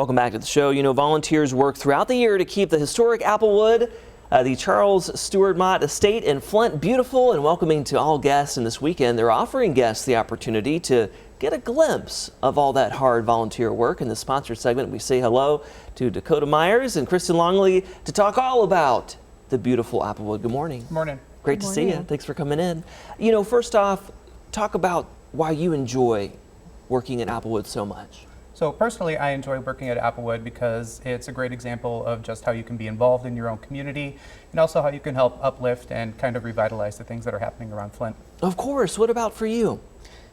Welcome back to the show. You know, volunteers work throughout the year to keep the historic Applewood, the Charles Stewart Mott Estate in Flint beautiful and welcoming to all guests. And this weekend, they're offering guests the opportunity to get a glimpse of all that hard volunteer work. In the sponsor segment, we say hello to Dakota Myers and Kristen Longley to talk all about the beautiful Applewood. Good morning. Good morning. Great to see you. Thanks for coming in. You know, first off, talk about why you enjoy working at Applewood so much. So personally, I enjoy working at Applewood because it's a great example of just how you can be involved in your own community and also how you can help uplift and kind of revitalize the things that are happening around Flint. Of course. What about for you?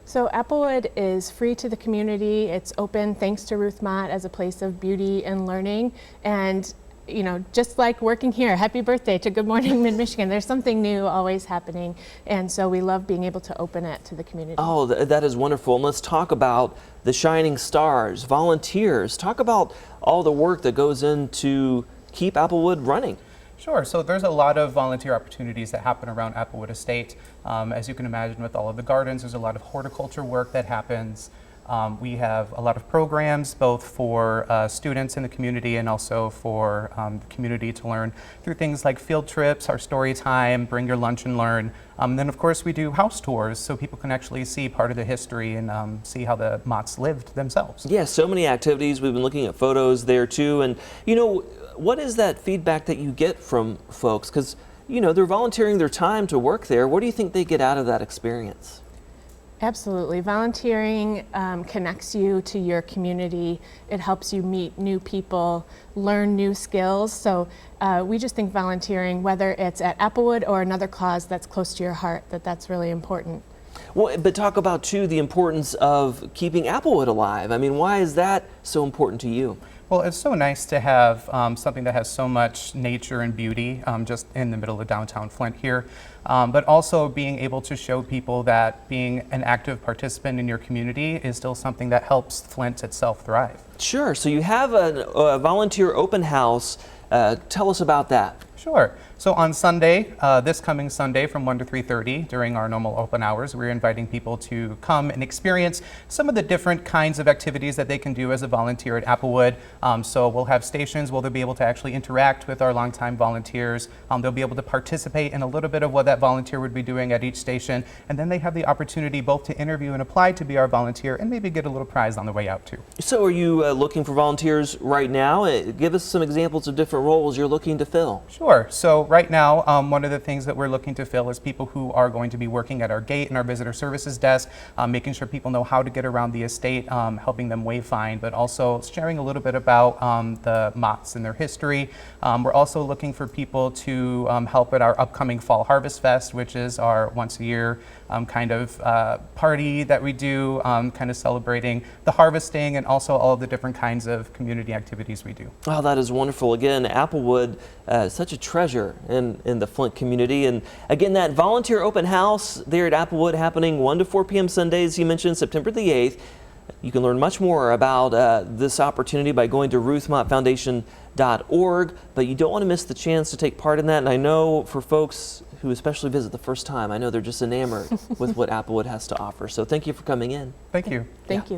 So Applewood is free to the community. It's open thanks to Ruth Mott as a place of beauty and learning. And you know, just like working here, happy birthday to Good Morning Mid-Michigan. There's something new always happening, and so we love being able to open it to the community. Oh, that is wonderful. And let's talk about the shining stars, volunteers. Talk about all the work that goes into keep Applewood running. Sure. So there's a lot of volunteer opportunities that happen around Applewood Estate. As you can imagine, with all of the gardens, there's a lot of horticulture work that happens. We have a lot of programs both for students in the community and also for the community to learn through things like field trips, our story time, bring your lunch and learn. Then of course we do house tours so people can actually see part of the history and see how the Motts lived themselves. Yeah, so many activities. We've been looking at photos there too. And you know, what is that feedback that you get from folks? Because you know, they're volunteering their time to work there. What do you think they get out of that experience? Absolutely. Volunteering connects you to your community. It helps you meet new people, learn new skills. So we just think volunteering, whether it's at Applewood or another cause that's close to your heart, that's really important. Well, but talk about too the importance of keeping Applewood alive. I mean, why is that so important to you? Well, it's so nice to have something that has so much nature and beauty just in the middle of downtown Flint here, but also being able to show people that being an active participant in your community is still something that helps Flint itself thrive. Sure. So you have a volunteer open house. Tell us about that. Sure. So on Sunday, this coming Sunday from 1 to 3:30 during our normal open hours, we're inviting people to come and experience some of the different kinds of activities that they can do as a volunteer at Applewood. So we'll have stations where they'll be able to actually interact with our longtime volunteers. They'll be able to participate in a little bit of what that volunteer would be doing at each station. And then they have the opportunity both to interview and apply to be our volunteer and maybe get a little prize on the way out too. So are you looking for volunteers right now? Give us some examples of different roles you're looking to fill. Sure. So right now, one of the things that we're looking to fill is people who are going to be working at our gate and our visitor services desk, making sure people know how to get around the estate, helping them wayfind, but also sharing a little bit about the Motts and their history. We're also looking for people to help at our upcoming Fall Harvest Fest, which is our once a year kind of party that we do, kind of celebrating the harvesting and also all of the different kinds of community activities we do. Oh, that is wonderful. Again, Applewood, such a treasure in the Flint community. And again, that volunteer open house there at Applewood happening 1 to 4 p.m. Sundays, you mentioned September the 8th. You can learn much more about this opportunity by going to ruthmottfoundation.org, but you don't want to miss the chance to take part in that. And I know for folks who especially visit the first time, I know they're just enamored with what Applewood has to offer. So thank you for coming in. Thank you. Thank you.